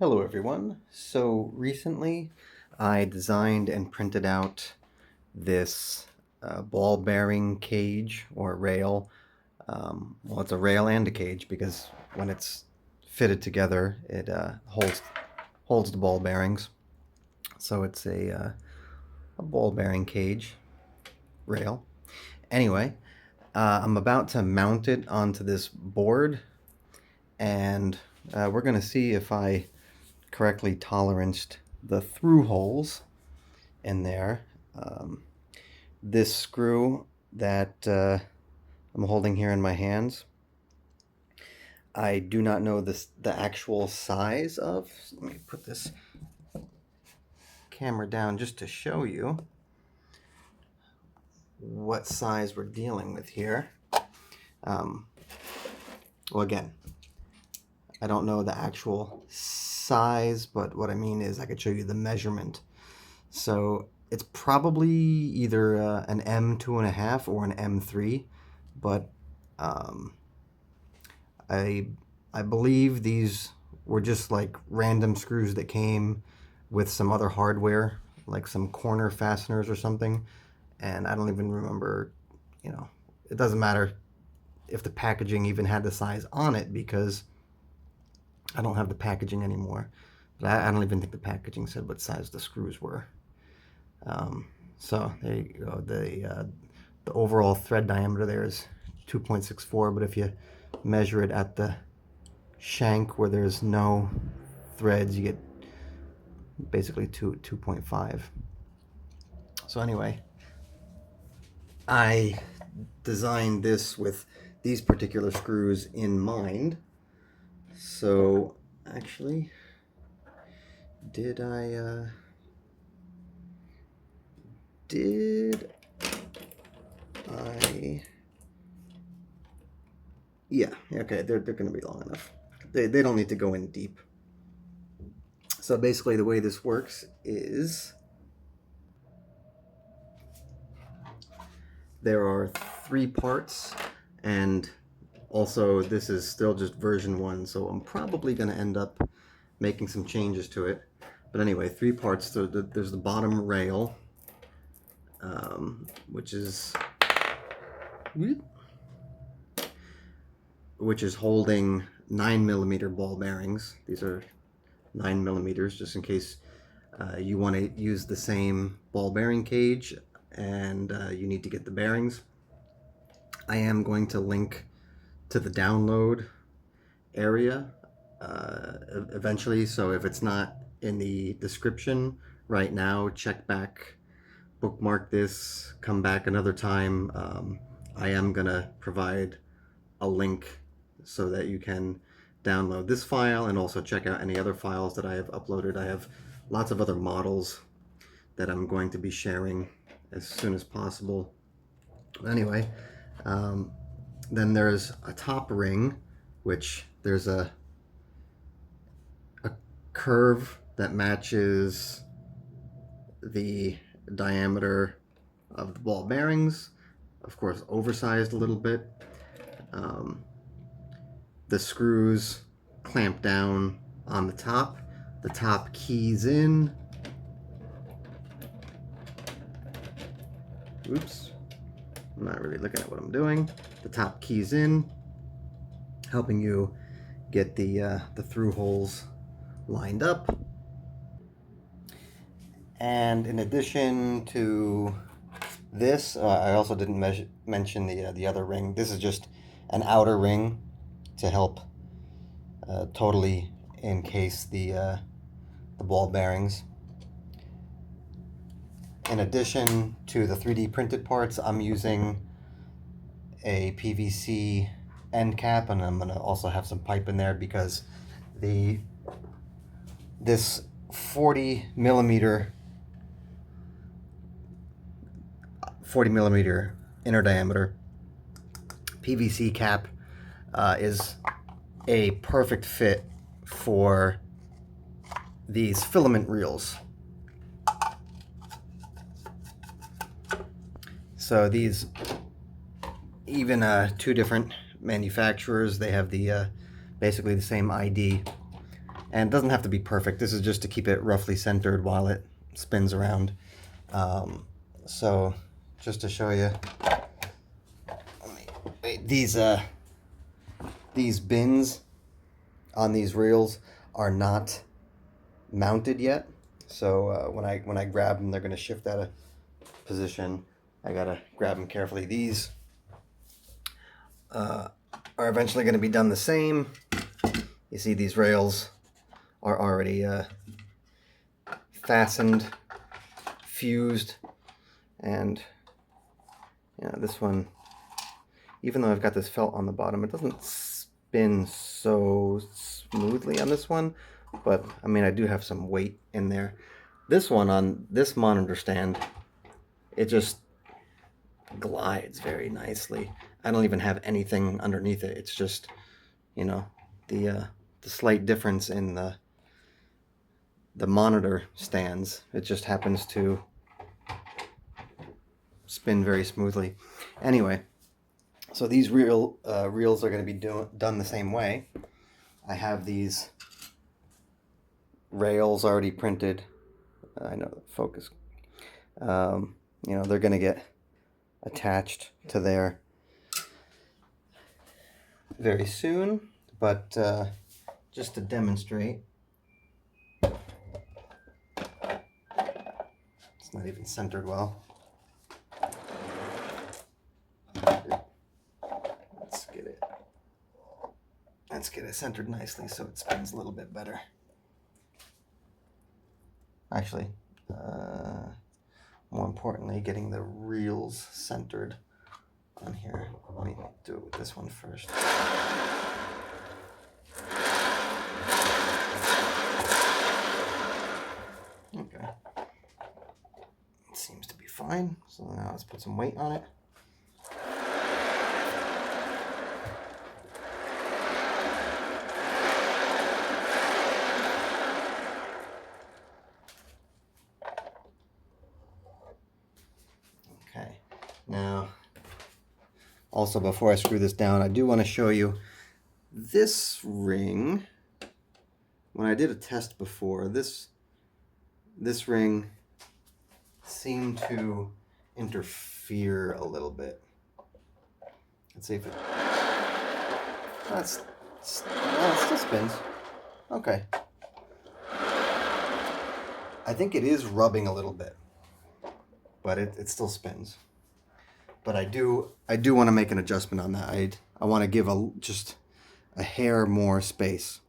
Hello everyone. So recently I designed and printed out this ball bearing cage or rail. Well, it's a rail and a cage because when it's fitted together it holds the ball bearings. So it's a ball bearing cage rail. Anyway, I'm about to mount it onto this board, and we're going to see if I correctly toleranced the through holes in there. Um, this screw that I'm holding here in my hands, I do not know the actual size of. So let me put this camera down just to show you what size we're dealing with here. Um, well, again, I don't know the actual size, but what I mean is I could show you the measurement. So it's probably either an M2.5 or an M3, but um, I I believe these were just like random screws that came with some other hardware, like some corner fasteners or something, and I don't even remember, it doesn't matter if the packaging even had the size on it because I don't have the packaging anymore. But I don't even think the packaging said what size the screws were. So there you go. The overall thread diameter there is 2.64, but if you measure it at the shank where there's no threads, you get basically 2.5. So anyway, I designed this with these particular screws in mind. So actually, did I yeah, okay, they're going to be long enough. They don't need to go in deep. So basically the way this works is there are 3 parts, and also this is still just version 1, so I'm probably going to end up making some changes to it. But anyway, 3 parts. So there's the bottom rail, which is holding 9mm ball bearings. These are 9mm, just in case you want to use the same ball bearing cage and you need to get the bearings. I am going to link to the download area eventually, so if it's not in the description right now, check back, bookmark this, come back another time. I am gonna provide a link so that you can download this file and also check out any other files that I have uploaded. I have lots of other models that I'm going to be sharing as soon as possible. Anyway, then there's a top ring, which there's a curve that matches the diameter of the ball bearings, of course oversized a little bit. The screws clamp down on the top keys in. Oops, I'm not really looking at what I'm doing. The top keys in, helping you get the through holes lined up. And in addition to this, I also didn't mention the other ring. This is just an outer ring to help totally encase the ball bearings. In addition to the 3D printed parts, I'm using a PVC end cap, and I'm going to also have some pipe in there because this 40 millimeter inner diameter PVC cap is a perfect fit for these filament reels. So these, even 2 different manufacturers, they have the basically the same ID, And it doesn't have to be perfect. This is just to keep it roughly centered while it spins around. So just to show you, these bins on these reels are not mounted yet. So when I grab them, they're going to shift out of position. I gotta grab them carefully. These are eventually going to be done the same. You see these rails are already fastened, fused, and this one, even though I've got this felt on the bottom, it doesn't spin so smoothly on this one, but I mean, I do have some weight in there. This one on this monitor stand, it just glides very nicely. I don't even have anything underneath it. It's just, the slight difference in the monitor stands. It just happens to spin very smoothly. Anyway, so these reels are going to be done the same way. I have these rails already printed. I know the focus. They're going to get attached to there very soon, but just to demonstrate, it's not even centered well. Let's get it centered nicely so it spins a little bit better. Actually, more importantly, getting the reels centered on here. Let me do it with this one first. Okay. It seems to be fine. So now let's put some weight on it. Okay. Now, also before I screw this down, I do want to show you this ring. When I did a test before, this ring seemed to interfere a little bit. Let's see if it... it still spins. Okay. I think it is rubbing a little bit, but it still spins. But I do want to make an adjustment on that. I want to give just a hair more space,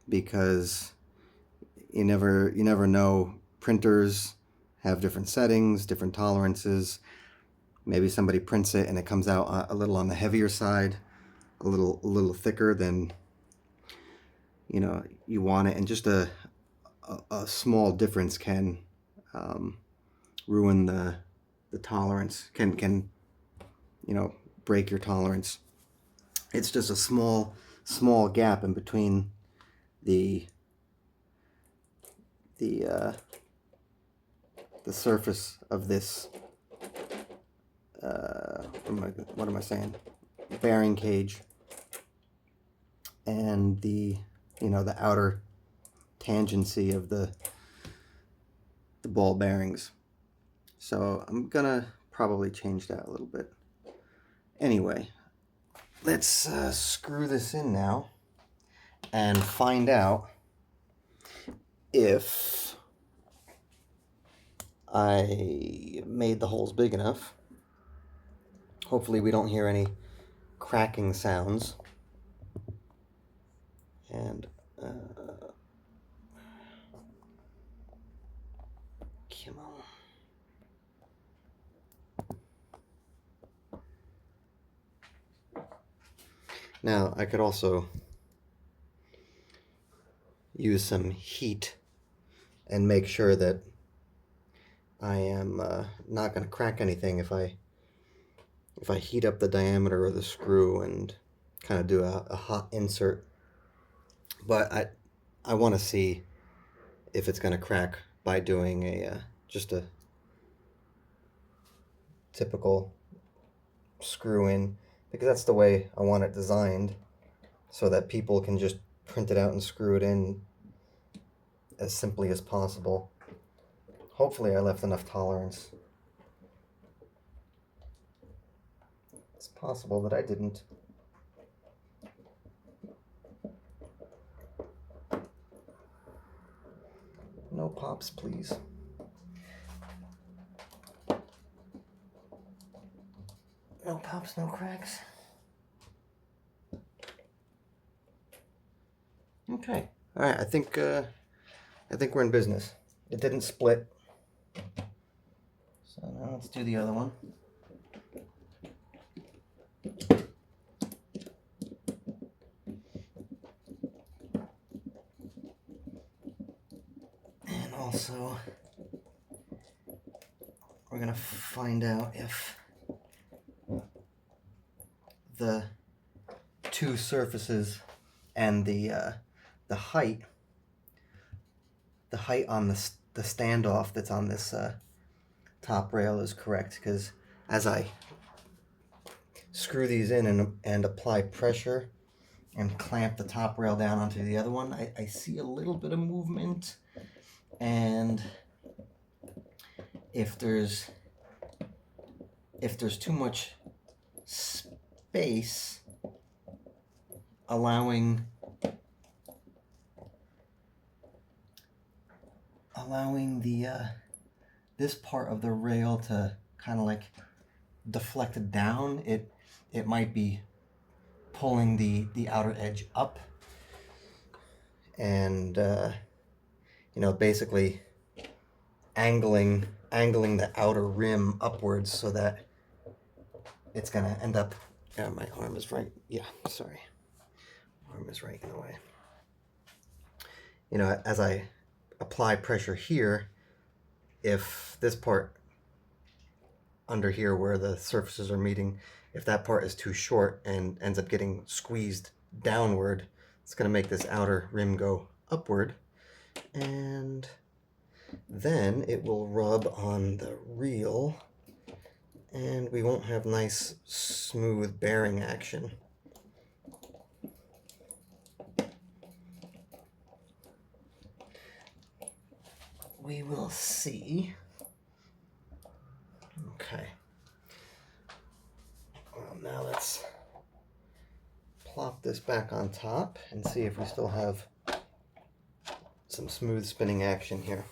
because you never know. Printers have different settings, different tolerances. Maybe somebody prints it and it comes out a little on the heavier side, a little thicker than you want it, and just a small difference can ruin the tolerance, can break your tolerance. It's just a small gap in between the surface of this what am I saying, bearing cage, and the outer tangency of the ball bearings. So I'm gonna probably change that a little bit. Anyway, let's screw this in now and find out if I made the holes big enough. Hopefully we don't hear any cracking sounds. And come on. Now I could also use some heat and make sure that I am not going to crack anything if I heat up the diameter of the screw and kind of do a hot insert. But I want to see if it's going to crack by doing just a typical screw in, because that's the way I want it designed. so that people can just print it out and screw it in as simply as possible. Hopefully I left enough tolerance. It's possible that I didn't. No pops, please. No pops, no cracks. Okay. All right. I think we're in business. It didn't split. So now let's do the other one. And also, we're gonna find out if the two surfaces and the height on the standoff that's on this top rail is correct, because as I screw these in and apply pressure and clamp the top rail down onto the other one, I see a little bit of movement, and if there's too much space allowing the this part of the rail to kind of like deflect down, it might be pulling the outer edge up, and basically angling the outer rim upwards, so that it's gonna end up. My arm is right. Yeah, sorry. Arm is right in the way. As I apply pressure here, if this part under here where the surfaces are meeting, if that part is too short and ends up getting squeezed downward, it's going to make this outer rim go upward, and then it will rub on the reel, and we won't have nice smooth bearing action. We will see. Okay. Well, now let's plop this back on top and see if we still have some smooth spinning action here.